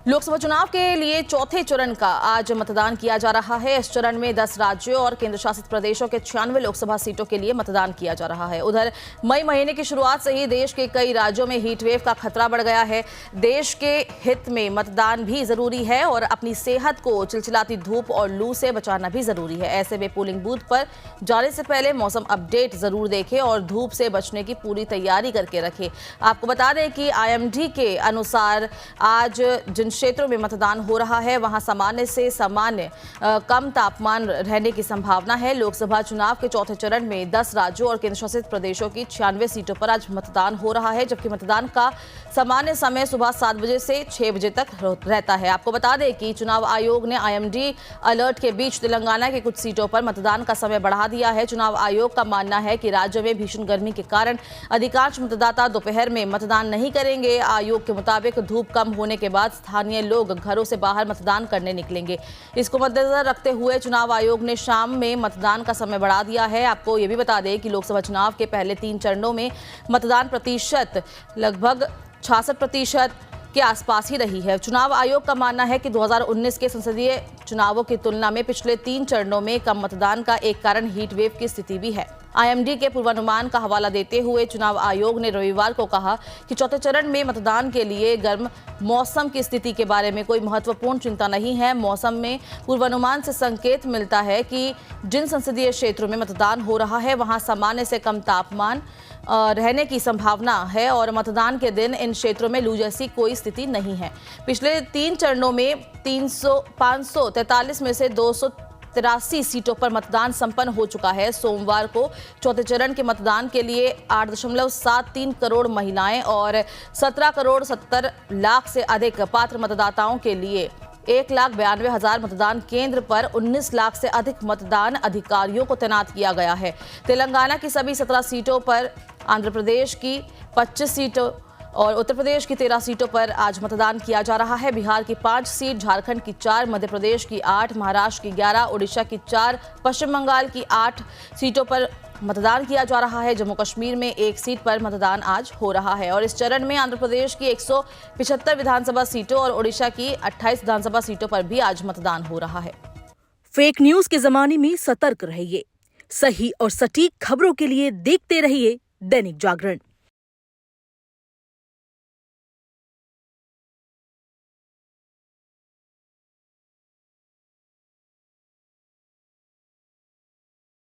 लोकसभा चुनाव के लिए चौथे चरण का आज मतदान किया जा रहा है। इस चरण में 10 राज्यों और केंद्र शासित प्रदेशों के 96 लोकसभा सीटों के लिए मतदान किया जा रहा है। उधर मई महीने की शुरुआत से ही देश के कई राज्यों में हीट वेव का खतरा बढ़ गया है। देश के हित में मतदान भी जरूरी है और अपनी सेहत को चिलचिलाती धूप और लू से बचाना भी जरूरी है। ऐसे में पोलिंग बूथ पर जाने से पहले मौसम अपडेट जरूर देखें और धूप से बचने की पूरी तैयारी करके रखें। आपको बता दें कि IMD के अनुसार आज जिन क्षेत्रों में मतदान हो रहा है वहां सामान्य से सामान्य कम तापमान रहने की संभावना है। लोकसभा चुनाव के चौथे चरण में 10 राज्यों और केंद्र शासित प्रदेशों की 96 सीटों पर आज मतदान हो रहा है, जबकि मतदान का सामान्य समय सुबह 7 बजे से 6 बजे तक रहता है। आपको बता दें कि चुनाव आयोग ने IMD अलर्ट के बीच तेलंगाना के कुछ सीटों पर मतदान का समय बढ़ा दिया है। चुनाव आयोग का मानना है कि राज्य में भीषण गर्मी के कारण अधिकांश मतदाता दोपहर में मतदान नहीं करेंगे। आयोग के मुताबिक धूप कम होने के बाद स्थानीय लोग घरों से बाहर मतदान करने निकलेंगे। इसको मद्देनजर रखते हुए चुनाव आयोग ने शाम में मतदान का समय बढ़ा दिया है। आपको ये भी बता दें कि लोकसभा चुनाव के पहले 3 चरणों में मतदान प्रतिशत लगभग 66% के आसपास ही रही है। चुनाव आयोग का मानना है कि 2019 के संसदीय चुनावों की तुलना में पिछले 3 चरणों में कम मतदान का एक कारण हीट वेव की स्थिति भी है। IMD के पूर्वानुमान का हवाला देते हुए चुनाव आयोग ने रविवार को कहा कि चौथे चरण में मतदान के लिए गर्म मौसम की स्थिति के बारे में कोई महत्वपूर्ण चिंता नहीं है। मौसम में पूर्वानुमान से संकेत मिलता है कि जिन संसदीय क्षेत्रों में मतदान हो रहा है वहां सामान्य से कम तापमान रहने की संभावना है और मतदान के दिन इन क्षेत्रों में लू जैसी कोई स्थिति नहीं है। पिछले 3 चरणों में 543 में से 283 सीटों पर मतदान संपन्न हो चुका है। सोमवार को चौथे चरण के मतदान के लिए 8.73 करोड़ महिलाएं और 17 करोड़ 70 लाख से अधिक पात्र मतदाताओं के लिए 1,92,000 मतदान केंद्र पर 19 लाख से अधिक मतदान अधिकारियों को तैनात किया गया है। तेलंगाना की सभी 17 सीटों पर, आंध्र प्रदेश की 25 सीटों और उत्तर प्रदेश की 13 सीटों पर आज मतदान किया जा रहा है। बिहार की 5 सीट, झारखंड की 4, मध्य प्रदेश की 8, महाराष्ट्र की 11, उड़ीसा की 4, पश्चिम बंगाल की 8 सीटों पर मतदान किया जा रहा है। जम्मू कश्मीर में 1 सीट पर मतदान आज हो रहा है और इस चरण में आंध्र प्रदेश की 175 विधानसभा सीटों और उड़ीसा की 28 विधानसभा सीटों पर भी आज मतदान हो रहा है। फेक न्यूज के जमाने में सतर्क रहिए। सही और सटीक खबरों के लिए देखते रहिए दैनिक जागरण।